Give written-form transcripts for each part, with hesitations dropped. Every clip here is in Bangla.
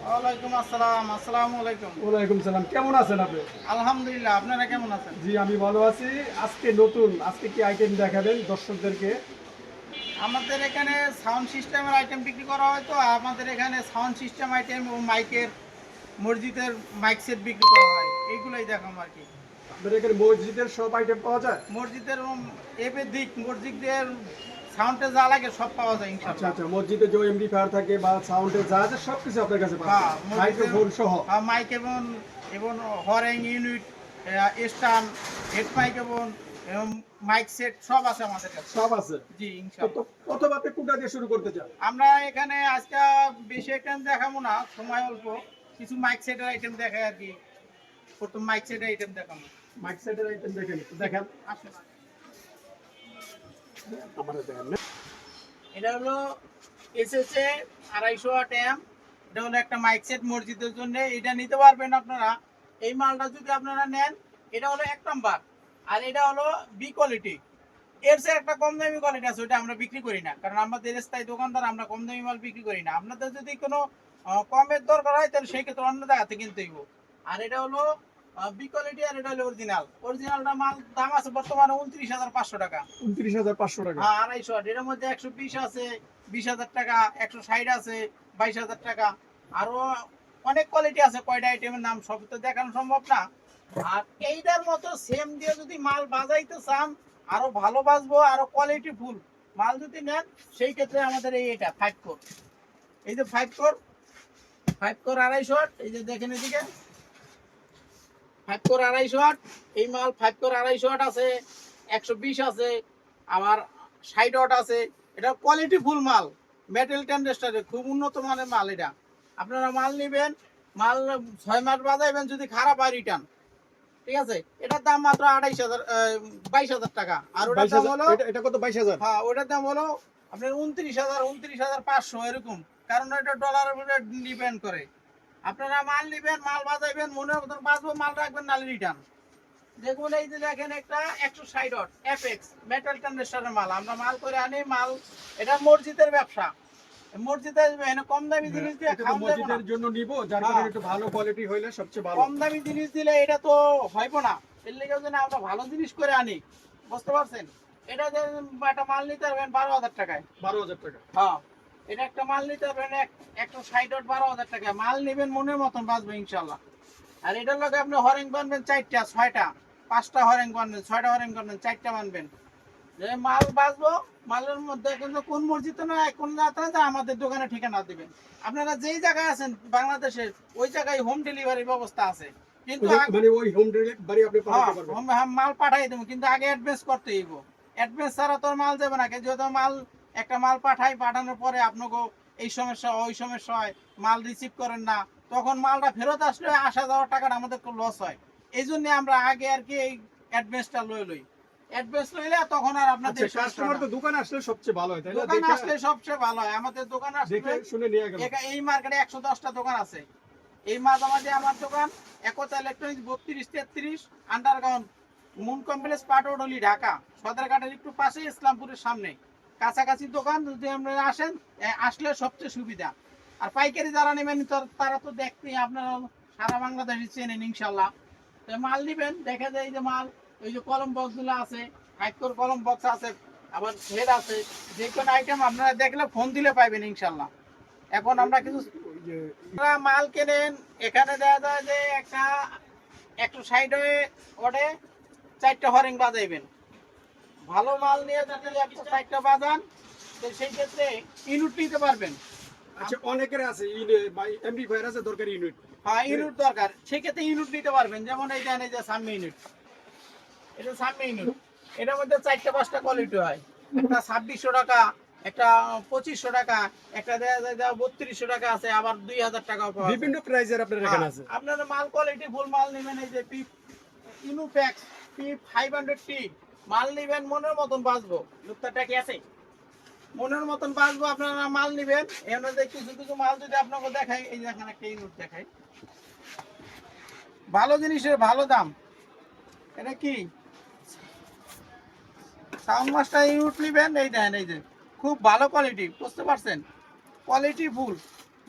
ওয়ালাইকুম আসসালাম। আসসালামু আলাইকুম। ওয়ালাইকুম সালাম। কেমন আছেন আপনি? আলহামদুলিল্লাহ, আপনারা কেমন আছেন? জি, আমি ভালো আছি। আজকে কি আইটেম দেখাবেন দর্শকদেরকে? আমাদের এখানে সাউন্ড সিস্টেমের আইটেম বিক্রি করা হয়, তো আমাদের এখানে সাউন্ড সিস্টেম আইটেম ও মাইকের মসজিদের মাইক সেট বিক্রি করা হয়, এইগুলোই দেখাম আর কি। আপনাদের এখানে মসজিদের সব আইটেম পাওয়া যায়? মসজিদের এবে দিক মসজিদের সাউন্ডে যা লাগে সব পাওয়া যায় আচ্ছা ইনশাআল্লাহ। আচ্ছা, মসজিদে যে এমপ্লিফায়ার থাকে বা সাউন্ডে যা আছে সবকিছু আপনার কাছে পাবেন, হ্যাঁ, মাইক্রোফোন সহ। মাইক এবং এবং হরেং ইউনিট, স্টান, হেড মাইক এবং মাইক সেট সব আছে আমাদের কাছে। সব আছে। জি তো ইনশাআল্লাহ। প্রথমে আপনি কোনটা দিয়ে শুরু করতে চান? আমরা এখানে আজকে বেশি আইটেম দেখাবো না, সময় অল্প, কিছু মাইক সেটের আইটেম দেখাই আর কি। প্রথম মাইক সেটের আইটেম দেখাবো। মাইক সেটের আইটেম দেখেন, দেখেন আসুন। আমাদের দেখেন না। এটা হলো এসএসএ 250 ওয়াট অ্যাম্প। এটা হলো একটা মাইক সেট মসজিদের জন্য, এটা নিতে পারবেন আপনারা। এই মালটা যদি আপনারা নেন, এটা হলো 1 নাম্বার, আর এটা হলো বি কোয়ালিটি। এর চেয়ে একটা কম দামি কোয়ালিটি আছে, ওটা আমরা বিক্রি করি না, কারণ আমাদের স্থায়ী দোকানদার, আমরা কম দামি মাল বিক্রি করি না। আপনাদের যদি কোনো কমের দরকার হয়, তাহলে সেই ক্ষেত্রে অন্য জায়গাতে কিনতে হইব। আর এটা হলো বি কোয়ালিটি, আর এটা হলো অরিজিনালটা মাল দাম আছে বর্তমানে 29,500 টাকা। 29,500 টাকা। হ্যাঁ, 250 ওয়াট। এর মধ্যে 120 আছে, 20,000 টাকা, 160 আছে, 22,000 টাকা। আরো অনেক কোয়ালিটি আছে, কয়টা আইটেমের নাম সব তো দেখানো সম্ভব না। আর এইটার মতো সেম দিয়ে যদি মাল বাজাইতে চান, আরো ভালো বাজবো, আরো কোয়ালিটি ফুল মাল যদি নেন, সেই ক্ষেত্রে আমাদের এটা 5 কোর। এই যে 5 কোর, 5 কোর 250 ওয়াট, এই যে দেখেন এদিকে 5 কোর 250 ওয়াট। এই মাল 5 কোর 250 ওয়াট আছে, 120 আছে, আবার 60 ওয়াট আছে। এটা কোয়ালিটি ফুল মাল, মেটাল টেন্ডেস্টারের খুব উন্নত মানের মাল। এটা আপনারা মাল নেবেন, মাল 6 মাস বাজাইবেন, যদি খারাপ হয় রিটার্ন, ঠিক আছে। এটার দাম মাত্র 28,000 22,000 টাকা। আর ওটার দাম হলো, এটা কত? 22,000। হ্যাঁ, ওটার দাম হলো আপনার 29,500 এরকম, কারণ এটা ডলারের উপরে ডিপেন্ড করে। আপনারা মাল নেবেন, মাল বাজাইবেন, মনের মতন বাজবো, মাল রাখবেন, নালে রিটার্ন। দেখুন এই যে দেখেন একটা 160 ওয়াট এফএক্স মেটাল টেন্ডেস্টারের মাল, আমরা মাল করে আনি মাল। এটা মসজিদের ব্যবসা, মসজিদে এনে কম দামি জিনিস দিয়ে এটা তো খাওয়া যাবে না। মসজিদের জন্য নিব, যার কারণে একটু ভালো কোয়ালিটি হইলে সবচেয়ে ভালো। কম দামি জিনিস দিলে এটা তো হইব না, এর লেগে জন্য আমরা ভালো জিনিস করে আনি, বুঝতে পারছেন। এটা যে একটা মাল নিতে পারবেন 12,000 টাকায়। 12,000 টাকা। হ্যাঁ, এটা একটা মাল নিতে পারবেন 160 ওয়াট 12,000 টাকায়। মাল নেবেন, মনের মতন বাঁচবে ইনশাল্লাহ। আর এটার লগে আপনি হরেং বানবেন 4টা 6টা, 5টা হরেং বানবেন, 6টা হরেং বানবেন, 4টা বানবেন, যে মাল বাঁচবো। মালের মধ্যে কিন্তু কোন মসজিদে না কোন যাত্রা আমাদের দোকানে ঠিকানা দিবেন। আপনারা যেই জায়গায় আছেন বাংলাদেশের, ওই জায়গায় হোম ডেলিভারির ব্যবস্থা আছে, কিন্তু মানে ওই হোম ডেলিভারি আপনি পাঠাতে পারবেন? মাল পাঠাই দেবো, কিন্তু আগে অ্যাডভান্স করতে হইব। অ্যাডভান্স ছাড়া তোর মাল যাবে না। যেহেতু মাল একটা মাল পাঠানোর পরে আপনাকে এই সমস্যা ওই সমস্যা হয়, মাল রিসিভ করেন না, তখন মালটা ফেরত আসলে আসা যাওয়ার টাকাটা আমাদের তো লস হয়। এই জন্য আমরা আগে আর কি এই অ্যাডভান্সটা লই। অ্যাডভান্স লইলে তখন আর আপনাদের কাস্টমার তো দোকানে আসলে সবচেয়ে ভালো হয়, তাই না? দোকানে আসলে সবচেয়ে ভালো হয়। আমাদের দোকানে দেখে আসলে শুনে নিয়ে গেল। এই মার্কেটে 110টা দোকান আছে। এই মাঝামাঝি আমার দোকান Ekata electronics 32-33 underground Moon complex Patuatuli Dhaka সদরঘাটের একটু পাশে, ইসলামপুরের সামনে, কাছাকাছি দোকান। যদি আপনারা আসেন, আসলে সবচেয়ে সুবিধা। আর পাইকারি যারা নেবেন তারা তো দেখতেই আপনারা সারা বাংলাদেশে চেনেন ইনশাল্লাহ। তো মাল নেবেন, দেখা যায় যে মাল ওই যে কলম বক্সগুলো আছে, হাইকোর কলম বক্স আছে, আবার হেড আছে, যে কোনো আইটেম আপনারা দেখলে ফোন দিলে পাইবেন ইনশাল্লাহ। এখন আমরা কিছু মাল কেনেন, এখানে দেখা যায় যে একটা 160 ওয়াটে 4টা হরিং বাজাইবেন। ভালো মাল নিয়ে যাতে 160টা বাজান, তো সেই ক্ষেত্রে ইউনিট নিতে পারবেন। আচ্ছা, অনেকের আছে এমপ্লিফায়ার আছে, দরকার ইউনিট। হ্যাঁ, ইউনিট দরকার, সেক্ষেত্রে ইউনিট নিতে পারবেন। যেমন এই যে সামনে ইউনিট, এটা সামনে ইউনিট, এটার মধ্যে 4টা 5টা কোয়ালিটি হয়। একটা 2600 টাকা, একটা 2500 টাকা, একটা দেখা যায় 3200 টাকা আছে, আবার 2000 টাকা বিভিন্ন প্রাইজের আপনার এখানে আছে। আপনারা মাল কোয়ালিটি ফুল মাল নেবেন। এই যে ইনুফ্যাক্স P500T মাল নেবেন, মনের মতন বাঁচবো। লুকটাটা কি আছে, মনের মতন বাঁচবো। আপনারা মাল নেবেন, এর মধ্যে কিছু মাল যদি আপনাকে দেখাই, এই দেখেন একটা ইউনিট দেখাই, ভালো জিনিসের ভালো দাম। এটা কি সাউন্ড মাস্টার ইউনিট নেবেন, এই দেখেন, এই যে খুব ভালো কোয়ালিটি, বুঝতে পারছেন। কোয়ালিটি ফুল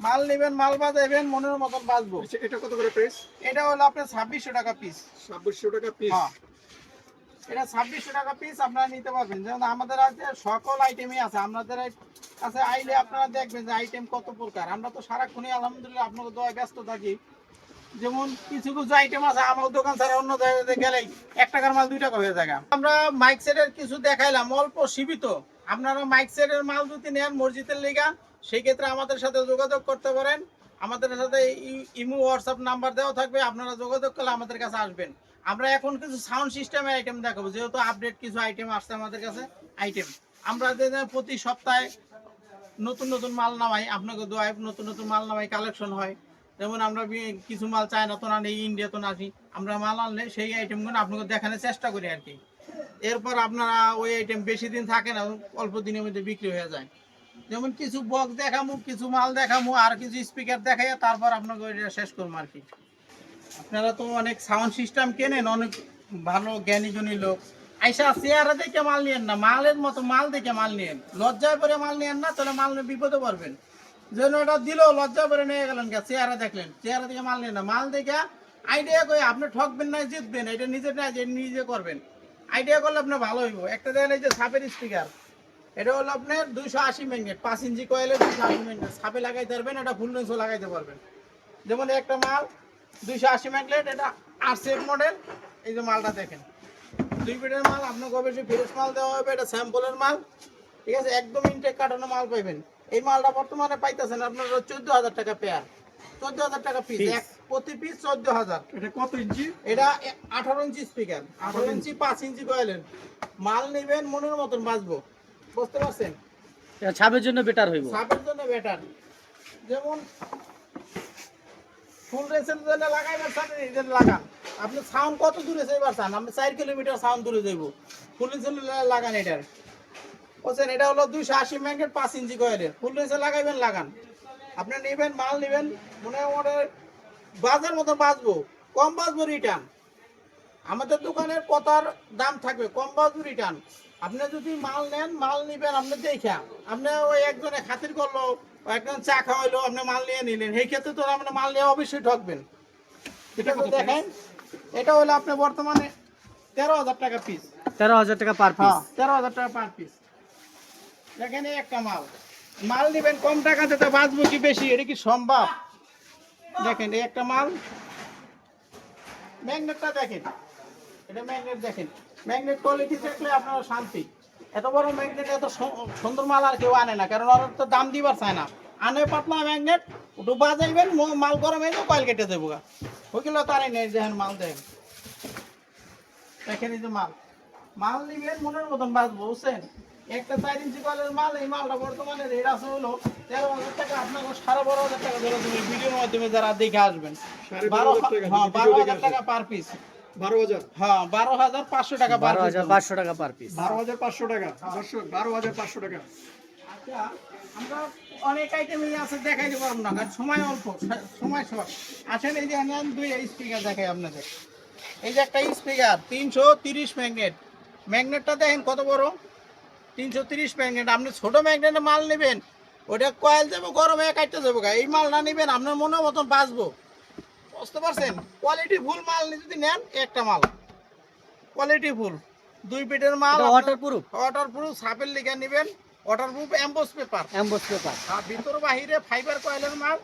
মাল নেবেন, মাল বাজাইবেন, মনের মতন বাজবো। এটা কত করে প্রাইস? এটা হলো আপনার 2600 টাকা পিস। 2600 টাকা পিস। হ্যাঁ, এটা 2600 টাকা পিস আপনারা নিতে পারবেন। যেমন আমাদের কাছে সকল আইটেমই আছে, আপনাদের কাছে আইলে আপনারা দেখবেন যে আইটেম কত প্রকার। আমরা তো সারাক্ষণই আলহামদুলিল্লাহ আপনাদের দোয়ায় ব্যস্ত থাকি। যেমন কিছু কিছু আইটেম আছে আমার দোকান ছাড়া অন্য জায়গায় গেলেই 1 টাকার মাল 2 টাকা হয়ে যায়। আমরা মাইক সেটের কিছু দেখাইলাম অল্প সীমিত। আপনারা মাইক সেটের মাল যদি নেন মসজিদের লিগা, সেই ক্ষেত্রে আমাদের সাথে যোগাযোগ করতে পারেন। আমাদের সাথে ইমো হোয়াটসঅ্যাপ নাম্বার দেওয়া থাকবে, আপনারা যোগাযোগ করলে আমাদের কাছে আসবেন। আমরা এখন কিছু সাউন্ড সিস্টেমের আইটেম দেখাবো, যেহেতু আপডেট কিছু আইটেম আসছে আমাদের কাছে। আইটেম আমরা প্রতি সপ্তাহে নতুন নতুন মাল নামাই, আপনাকে দোয়ায় নতুন নতুন মাল নামাই, কালেকশন হয়। যেমন আমরা কিছু মাল চায়না তো না নেই, ইন্ডিয়া তো না আসি, আমরা মাল আনলে সেই আইটেমগুলো আপনাকে দেখানোর চেষ্টা করি আর কি। এরপর আপনারা ওই আইটেম বেশি দিন থাকে না, অল্প দিনের মধ্যে বিক্রি হয়ে যায়। যেমন কিছু বক্স দেখামু, কিছু মাল দেখামু, আর কিছু স্পিকার দেখাইয়া তারপর আপনাকে ওইটা শেষ করবো আর কি। আপনারা তো অনেক সাউন্ড সিস্টেম কেনেন, অনেক ভালো জ্ঞানীজনী লোক। আইসা চেয়ারে দেখে মাল নিয়েন না, মালের মতো মাল দেখে মাল নিয়েন। লজ্জায় পরে মাল নিয়েন না, তাহলে মাল নিয়ে বিপদে পড়বেন। যেন ওটা দিল লজ্জা করে নিয়ে গেলেন, চেয়ারে দেখলেন, চেয়ারে দেখে মাল নিয়েন না। মাল দেখে আইডিয়া করে আপনি ঠকবেন না, জিতবেন, এটা নিজের না যে নিজে করবেন। আইডিয়া করলে আপনার ভালো হইব। একটা দেখেন এই যে সাপের স্পিকার, এটা হলো আপনার 280 ম্যাগনেট, 5 ইঞ্চি কয়েলে 280 ম্যাগনেট। সাপে লাগাইতে পারবেন, এটা ফুল রেঞ্জও লাগাইতে পারবেন। যেমন একটা মাল 280 ম্যাগনেট, এটা আরসিএফ মডেল। এই যে মালটা দেখেন, 2 ফিটের মাল, আপনাকে অবশ্যই ফ্রেশ মাল দেওয়া হবে। এটা স্যাম্পলের মাল, ঠিক আছে, একদম ইনটেক কাটানো মাল পাইবেন। এই মালটা বর্তমানে পাইতেছেন আপনার 14,000 টাকা পেয়ার, 14,000 টাকা পিস, প্রতি পিস 14,000। এটা কত ইঞ্চি? এটা 18 ইঞ্চি স্পিকার, 18 ইঞ্চি 5 ইঞ্চি কয়েলের মাল নেবেন, মনের মতন বাজবো। বুঝতে পারছেন? এটা ছাপের জন্য বেটার হইব। সাপের জন্য বেটার। যেমন ফুল রেসের জন্য লাগাইবেন, সাথে এই লাগান। আপনি সাউন্ড কত দূরে যাইবার চান? আপনি 4 কিলোমিটার সাউন্ড দূরে যাইব, ফুল রেসের লাগান। এটার বুঝছেন? এটা হলো 280 ম্যাগনেট, 5 ইঞ্চি কয়েলের। ফুল রেসে লাগাইবেন, লাগান। আপনি নেবেন, মাল নেবেন, মনে হয় বাজার মতো বাঁচবো, কম বাঁচবো, রিটার্ন। আমাদের দোকানের কথার দাম থাকবে, কম বাঁচবো, রিটার্ন। আপনি যদি মাল নেন, মাল নিবেন, আপনি দেখা আপনি ওই একজনে খাতির করলো, একজন চা খাওয়াইলো, আপনি মাল নিয়ে নিলেন, সেই ক্ষেত্রে তো আপনি মাল নিয়ে অবশ্যই ঠকবেন। এটা তো দেখেন, এটা হলো আপনি বর্তমানে 13,000 টাকা পিস। 13,000 টাকা পার পিস। হ্যাঁ, 13,000 টাকা পার পিস। দেখেন এই একটা মাল, মাল নিবেন কম টাকাতে, তো বাঁচবো কি বেশি, এটা কি সম্ভব? দেখেন এই একটা মাল, ম্যাগনেটটা দেখেন, এটা ম্যাগনেট দেখেন, ম্যাগনেট কোয়ালিটি দেখলে আপনারা শান্তি। এত বড় ম্যাগনেট, এত সুন্দর মাল আর কেউ আনে না, কারণ ওরা তো দাম দিবার চায় না। আনে পাতলা ম্যাগনেট, একটু বাজাইবেন, মাল গরম হয়ে কয়েল কেটে দেবো গা, ওইগুলো তারাই নেই। দেখেন মাল দেখেন, দেখেন এই যে মাল, মাল নিবেন, মনের মতন বাঁচবো। বুঝছেন? একটা 4 ইঞ্চি কয়েলের মাল, এই মালটা বর্তমানে রেট আছে হলো 13,000 টাকা। আপনাকে 12,500 টাকা ধরে দেবে ভিডিওর মাধ্যমে যারা দেখে আসবেন। 12,000 টাকা পার পিস। 12,000? হ্যাঁ, 12,500 টাকা পার পিস। 12,500 টাকা পার পিস। 12,500 টাকা। দর্শক, 12,500 টাকা। আচ্ছা, আমরা অনেক আইটেমই আছে, দেখাই দেবো আপনার, কারণ সময় অল্প, সময় শর্ট। আসেন এই যে আনেন, 2 স্পিকার দেখাই আপনাদের। এই যে একটা স্পিকার 330 ম্যাগনেট, ম্যাগনেটটা দেখেন কত বড়, 330 ম্যাগনেট। আপনি ছোট ম্যাগনেটে মাল নেবেন, ওটা কয়েল যাবো, গরমে কাটতে যাবো। এই মালটা নেবেন, আপনার মনের মতন বাঁচবো। বুঝতে পারছেন? কোয়ালিটি ফুল মাল যদি নেন, একটা মাল কোয়ালিটি ফুল 2 ফিটের মাল, ওয়াটারপ্রুফ। ওয়াটারপ্রুফ, সাপের লিখে নেবেন, waterproof, emboss paper, emboss paper. আর ভিতর বাহিরে ফাইবার কয়েলের মাল।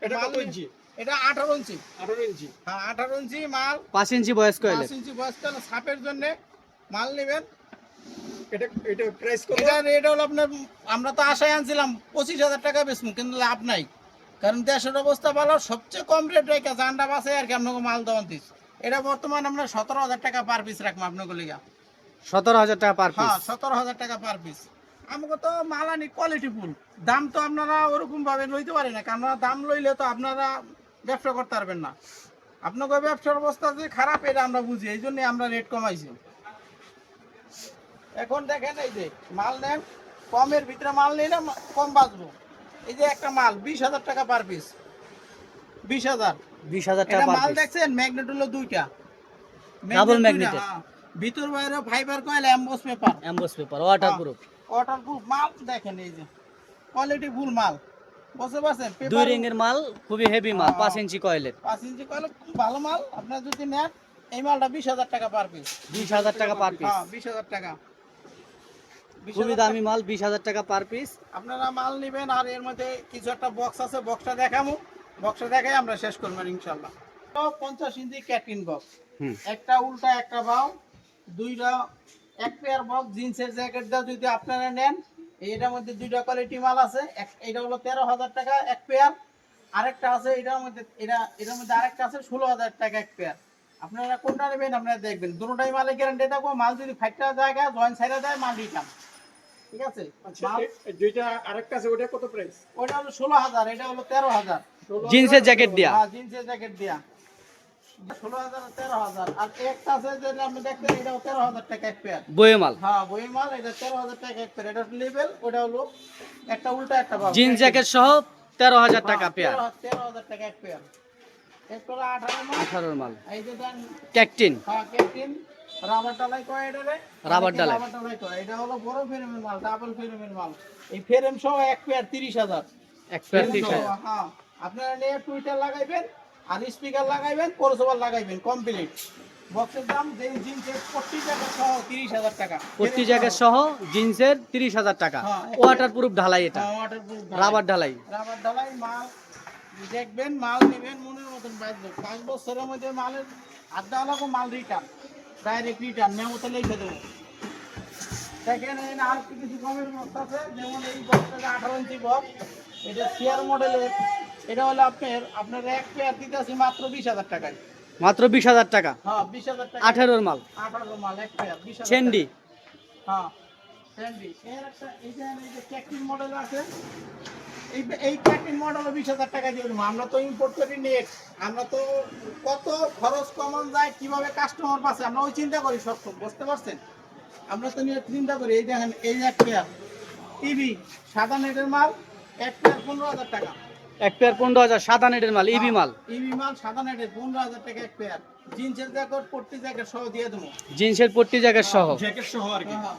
এটা কত ইঞ্চি? এটা 18 ইঞ্চি। 18 ইঞ্চি। হ্যাঁ, 18 ইঞ্চি মাল, 5 ইঞ্চি বয়স কয়েল। 5 ইঞ্চি বয়স্ক সাপের জন্য মাল নেবেন। এটা প্রাইস কত? এটা রেট হলো আপনার, আমরা তো আশায় আনছিলাম 25,000 টাকা বেচবো, কিন্তু লাভ নাই, কারণ দেশের অবস্থা ভালো। সবচেয়ে কম রেট রেখে জানটা বাসে আর কি আপনাকে মাল দেওয়ান দিস। এটা বর্তমান আমরা 17,000 টাকা পার পিস রাখবো আপনাকে লিগা। 17,000 টাকা পার পিস। হ্যাঁ, 17,000 টাকা পার পিস। আমাকে তো মাল আনি কোয়ালিটি ফুল, দাম তো আপনারা ওরকম ভাবে লইতে পারেন না, কারণ দাম লইলে তো আপনারা ব্যবসা করতে পারবেন না। আপনাকে ব্যবসার অবস্থা যে খারাপ, এটা আমরা বুঝি, এই জন্যই আমরা রেট কমাইছি। এখন দেখেন এই যে মাল নেন, কমের ভিতরে মাল নিলে কম বাঁচবো। এই যে একটা মাল 20,000 টাকা পার পিস, 20,000। 20,000 টাকা এটা পার মাল পিস। দেখছেন, ম্যাগনেট হলো 2টা, ডাবল ম্যাগনেটেড। ভিতর বাইরে fibre coil, emboss paper, emboss paper, waterproof. Waterproof মাল। দেখেন এই যে কোয়ালিটি ফুল মাল, বুঝতে পারছেন? 2 রিংয়ের মাল, খুবই হেভি মাল, 5 ইঞ্চি কয়েলের। 5 ইঞ্চি কয়েল ভালো মাল। আপনারা যদি নেন এই মালটা 20,000 টাকা পার পিস। 20,000 টাকা পার পিস। হ্যাঁ 20,000 টাকা। খুবই দামি মাল, 20,000 টাকা পার পিস। আপনারা মাল নেবেন আর এর মধ্যে কিছু একটা বক্স আছে, বক্সটা দেখাবো। বক্সটা দেখাই আমরা শেষ করবো ইনশাআল্লাহ। তো 50 ইঞ্চি ক্যাটিন বক্স, হুম। একটা উল্টা একটা বাউ, দুইটা এক পেয়ার বক্স জিন্সের জ্যাকেট দাও যদি আপনারা নেন। এটার মধ্যে দুইটা কোয়ালিটি মাল আছে। এটা হলো 13,000 টাকা এক পেয়ার, আরেকটা আছে এটার মধ্যে এটার মধ্যে আরেকটা আছে 16,000 টাকা এক পেয়ার। আপনারা কোনটা নেবেন আপনারা দেখবেন, দুটোটাই মালে গ্যারান্টি থাকবো। মাল যদি ফাইটটা জায়গা জয়েন্ট সাইডে দেয় মাল রিটার্ন, ঠিক আছে? আচ্ছা, যেটা আরেকটা আছে ওটা কত প্রাইস? ওটা হলো 16,000, এটা হলো 13,000। জিন্সের জ্যাকেট দিয়া। হ্যাঁ জিন্সের জ্যাকেট দিয়া 16,000 আর 13,000। আর একটা আছে যেটা আপনি দেখতেন এটাও 13,000 টাকা এক পেয়ার। বয়ে মাল। হ্যাঁ বই মাল, এটা 13,000 টাকা এক পেয়ার। এটা লেভেল, ওটা হলো একটা উল্টা একটা বাবু। জিন্স জ্যাকেট সহ 13,000 টাকা পেয়ার। 13,000 টাকা এক পেয়ার। এরপর 18 মাল। 18 মাল। এই যে দেন ক্যাকটিন। হ্যাঁ ক্যাপ্টেন রাবার ডালাই কয় এটারে? রাবার ডালাই। রাবার ডালাই কয়। এটা হলো বড় ফ্রেমের মাল, ডাবল ফ্রেমের মাল। এই ফ্রেম সহ এক পেয়ার 30,000। এক পেয়ার 30,000। হ্যাঁ আপনারা নিয়ে টুইটার লাগাইবেন আর স্পিকার লাগাইবেন, ক্রসওভার লাগাইবেন কমপ্লিট। বক্সের দাম যে জিন্সের 40 টাকা সহ 30,000 টাকা। 40 জ্যাকেট সহ জিন্সের 30,000 টাকা। হ্যাঁ, ওয়াটারপ্রুফ ঢালাই এটা। ওয়াটারপ্রুফ রাবার ঢালাই। রাবার ডালাই মাল দেখবেন, মাল নেবেন মনের মতন বাঁচবে। 5 বছরের মধ্যে মালের আড্ডা হলো মাল রিটার্ন, ডাইরেক্ট রিটার্ন মেমোতে লিখে দেবো। দেখেন এই আর কিছু কমের বক্স আছে, যেমন এই বক্সটা 18 ইঞ্চি বক্স, এটা সিআর মডেলের। এটা হলো আপনার এক পেয়ার দিতেছি মাত্র 20,000 টাকায়। মাত্র 20,000 টাকা। হ্যাঁ 20,000 টাকা। 18 মাল। 18 মাল এক পেয়ার 20,000 চেন্ডি। হ্যাঁ চেন্ডি। এর একটা এই যে ক্যাকটিন মডেল আছে, এই ক্যাকটিন মডেল 20,000 টাকা দিয়ে দেবো। আমরা তো ইম্পোর্ট করি নেট, আমরা তো কত খরচ কমন যায় কিভাবে কাস্টমার পাচ্ছে আমরা ওই চিন্তা করি সব। বুঝতে পারছেন? আমরা তো নিয়ে চিন্তা করি। এই দেখেন এই যে এক পেয়ার টিভি সাদা নেটের মাল, এক পেয়ার 15,000 টাকা। এক পেয়ার 15,000 সাদা নেটের মাল, ইবি মাল। ইবি মাল সাদা নেটের 15,000 টাকা এক পেয়ার। জিন্সের জ্যাকেট পট্টি জ্যাকেট সহ দিয়ে দেবো। জিন্সের পট্টি জ্যাকেট সহ। জ্যাকেট সহ আর কি। হ্যাঁ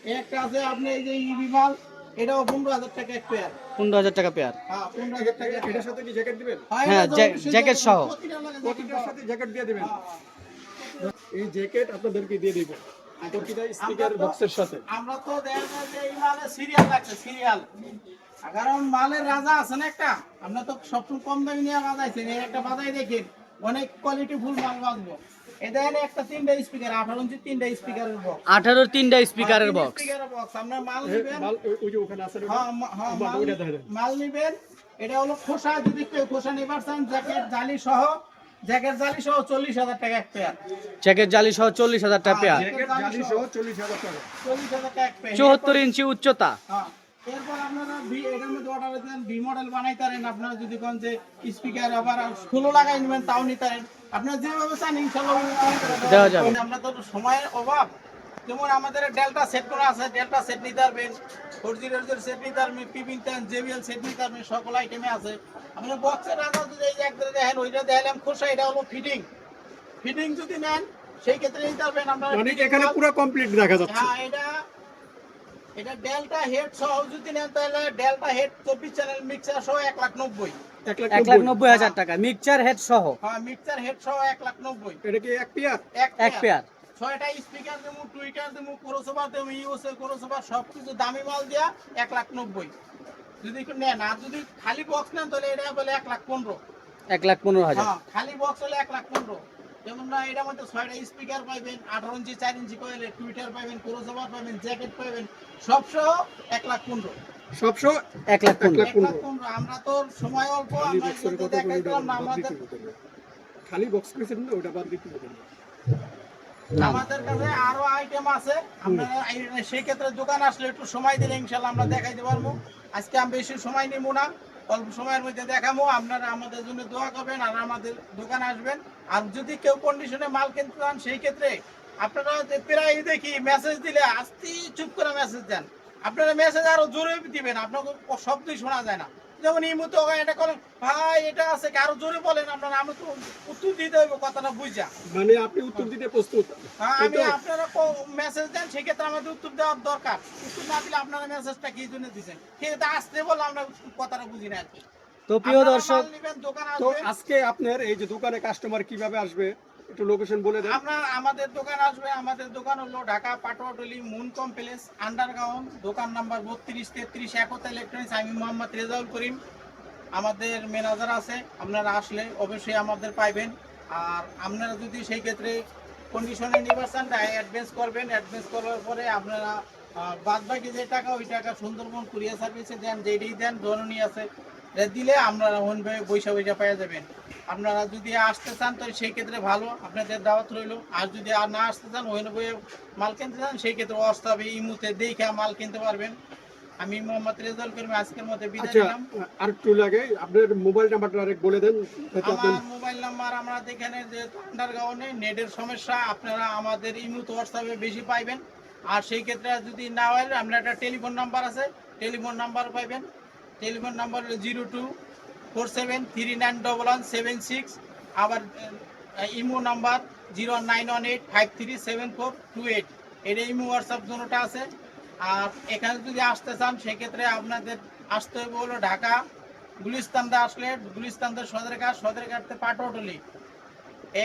এই একটা আছে আপনি এই যে ইবি মাল, এটাও 15,000 টাকা এক পেয়ার। 15,000 টাকা পেয়ার। হ্যাঁ 15,000 টাকা এক এটার পেয়ার। সাথে কি জ্যাকেট দিবেন? হ্যাঁ, জ্যাকেট সহ। প্রতিটার সাথে জ্যাকেট দিয়ে দিবেন। এই জ্যাকেট আপনাদেরকে দিয়ে দিব প্রতিটা স্পিকার বক্সের সাথে। আমরা তো দেখা যায় যে এই মালে সিরিয়াল লাগছে, সিরিয়াল। কারণ মালের রাজা আছে না একটা, আমরা তো সবসময় কম দামি নিয়ে বাজাইছেন। এই একটা বাজাই দেখেন অনেক কোয়ালিটি ফুল মাল বাজবো। এই দেখেন একটা 3টা স্পিকার, 18 ইঞ্চি 3টা স্পিকারের বক্স। 18 3টা স্পিকারের বক্স। স্পিকারের বক্স আমরা মাল নেবেন। মাল ওই যে ওখানে আছে হ্যাঁ ওইটা দেখা দেন। মাল নেবেন। এটা হলো খোসা, যদি কেউ খোসা নিবার চান জ্যাকেট জালি সহ, জ্যাকেট জালি সহ 40,000 টাকা এক পেয়ার। জ্যাকেট জালি সহ 40,000 টাকা পেয়ার। জ্যাকেট জালি সহ 40,000 টাকা। 40,000 টাকা এক পেয়ার। 74 ইঞ্চি উচ্চতা। হ্যাঁ এরপর আপনারা এটার মধ্যে অর্ডার দেন, ভি মডেল বানাইতে পারেন। আপনারা যদি কোন যে স্পিকার আবার ফুলো লাগাই নেবেন তাও নিতে পারেন। আপনারা যেভাবে চান ইনশাআল্লাহ দেওয়া যাবে। আমরা তো সময়ের অভাব, যেমন আমাদের ডেল্টা সেট করা আছে, ডেল্টা সেট নিতে পারবেন, 400 সেট নিতে পারবেন, পিপিন জেবিএল সেট নিতে পারবেন, সকল আইটেমে আছে। আপনার বক্সের রাজা যদি এই যে একবারে দেখেন, ওইটা দেখালাম খোসা, এটা হলো ফিটিং। ফিটিং যদি নেন সেই ক্ষেত্রে নিতে পারবেন। আমরা মানে এখানে পুরো কমপ্লিট দেখা যাচ্ছে। হ্যাঁ এটা ডেল্টা হেড সহ যদি নেন তাহলে ডেল্টা হেড 24 চ্যানেল মিক্সার সহ 1,90,000। 1,90,000 টাকা মিক্সচার হেড সহ। হ্যাঁ মিক্সার হেড সহ 1,90,000। এটা কি এক পেয়ার? এক পেয়ার। 6টা স্পিকার দেবো, টুইটার দেবো, ক্রসওভার দেবো, ইউএসএ ক্রসওভার সবকিছু দামি মাল দিয়া 1,90,000 যদি একটু নেন। আর যদি খালি বক্স নেন তাহলে এটা বলে 1,15,000। 1,15,000। হ্যাঁ খালি বক্স হলে 1,15,000। যেমন না এটার মধ্যে 6টা স্পিকার পাইবেন, 18 ইঞ্চি 4 ইঞ্চি কয়েলে টুইটার পাইবেন, ক্রসওভার পাইবেন, জ্যাকেট পাইবেন, সব সহ 1,15,000। সবশো 1,15,000। 1,15,000। আমরা তো সময় অল্প, আমরা যদি দেখাইতাম না আমাদের খালি বক্স করেছেন না ওটা বাদ দিতে হবে। আমাদের কাছে আরো আইটেম আছে। আপনারা সেই ক্ষেত্রে দোকান আসলে একটু সময় দিলে ইনশাআল্লাহ আমরা দেখাইতে পারবো। আজকে আমি বেশি সময় নিব না, অল্প সময়ের মধ্যে দেখাবো। আপনারা আমাদের জন্য দোয়া করবেন আর আমাদের দোকানে আসবেন। আর যদি কেউ কন্ডিশনে মাল কিনতে চান সেই ক্ষেত্রে আপনারা প্রায় দেখি মেসেজ দিলে আস্তে চুপ করে মেসেজ দেন। আপনারা মেসেজ আরো জোরে দিবেন, আপনাকে শব্দই শোনা যায় না। যেমন এই মতো এটা করেন ভাই এটা আছে আরো জোরে বলেন আপনারা, আমি তো উত্তর দিতে হইব কথাটা বুঝা। মানে আপনি উত্তর দিতে প্রস্তুত? হ্যাঁ, আমি তাই তো? আপনারা মেসেজ দেন, সেক্ষেত্রে আমাদের উত্তর দেওয়ার দরকার। উত্তর না দিলে আপনারা মেসেজটা কি জন্য দিচ্ছেন, সেক্ষেত্রে আসতে বললে আমরা কথাটা বুঝি না আর কি। তো প্রিয় আপনারা দর্শক, মাল নিবেন, দোকান তো আসবে। আজকে আপনার এই যে দোকানে কাস্টমার কিভাবে আসবে একটু লোকেশন বলে দেন। আপনার আমাদের দোকান আসবে, আমাদের দোকান হলো Dhaka Patuatuli moon complex underground, দোকান নাম্বার 32-33 একতা ইলেকট্রনিক্স। আমি মোহাম্মদ রেজাউল করিম, আমাদের ম্যানেজার আছে। আপনারা আসলে অবশ্যই আমাদের পাইবেন। আর আপনারা যদি সেই ক্ষেত্রে কন্ডিশনে নিবার চান, অ্যাডভান্স করবেন। অ্যাডভান্স করার পরে আপনারা বাদ বাকি যে টাকা, ওই টাকা সুন্দরবন কুরিয়ার সার্ভিসে দেন, যেটাই দেন ধরনই আছে দিলে আপনারা ওইভাবে পয়সা পাওয়া যাবেন। আপনারা যদি আসতে চান তো সেই ক্ষেত্রে ভালো, আপনাদের দাওয়াত রইল। আর যদি আর না আসতে চান, ওই মাল কিনতে চান, সেই ক্ষেত্রে অস্তাবে ইমুতে দেখে মাল কিনতে পারবেন। আমি মোহাম্মদ রেজাউল করিম আজকের মধ্যে বিদায় আচ্ছা, নিলাম। আর একটু লাগে আপনার মোবাইল নাম্বারটা আরেক বলে দেন। যাতে আমার আপনার মোবাইল নাম্বার, আমরা এখানে যে আন্ডারগ্রাউন্ডে নেটের সমস্যা, আপনারা আমাদের ইমুত হোয়াটসঅ্যাপে বেশি পাইবেন। আর সেই ক্ষেত্রে যদি না হয়, আপনার একটা টেলিফোন নাম্বার আছে, টেলিফোন নাম্বার পাইবেন। টেলিফোন নাম্বার হলো 0247391176। আবার ইমো নাম্বার 0918537428। এটা ইমো হোয়াটসঅ্যাপ দুটোটা আছে। আর এখানে যদি আসতে চান, সেক্ষেত্রে আপনাদের আসতে হবে হলো ঢাকা গুলিস্তানটা আসলে, গুলিস্তানদের সদরঘাটতে পাটোয়াটুলি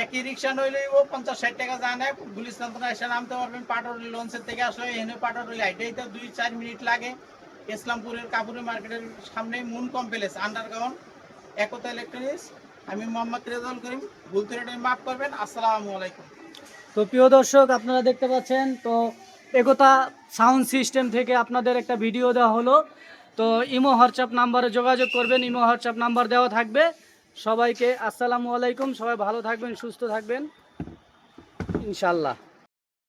একই রিক্সা নইলেই 50-60 টাকা যায় না। গুলিস্তান থেকে এসে নামতে পারবেন। পাটোয়াটুলি লঞ্চের থেকে আসলে এখানে পাটোয়াটুলি হাইটেই তো 2-4 মিনিট লাগে। ইসলামপুরের কাপুরি মার্কেটের সামনে মুন কমপ্লেক্স আন্ডারগ্রাউন্ড একতা ইলেকট্রনিক্স। আমি মোহাম্মদ রেজাউল করিম, ভুল ত্রুটি মাফ করবেন। আসসালামু আলাইকুম। তো প্রিয় দর্শক, আপনারা দেখতে পাচ্ছেন তো একতা সাউন্ড সিস্টেম থেকে আপনাদের একটা ভিডিও দেওয়া হলো। তো ইমো হোয়াটসঅ্যাপ নাম্বারে যোগাযোগ করবেন, ইমো হোয়াটসঅ্যাপ নাম্বার দেওয়া থাকবে। সবাইকে আসসালামু আলাইকুম, সবাই ভালো থাকবেন, সুস্থ থাকবেন ইনশাল্লাহ।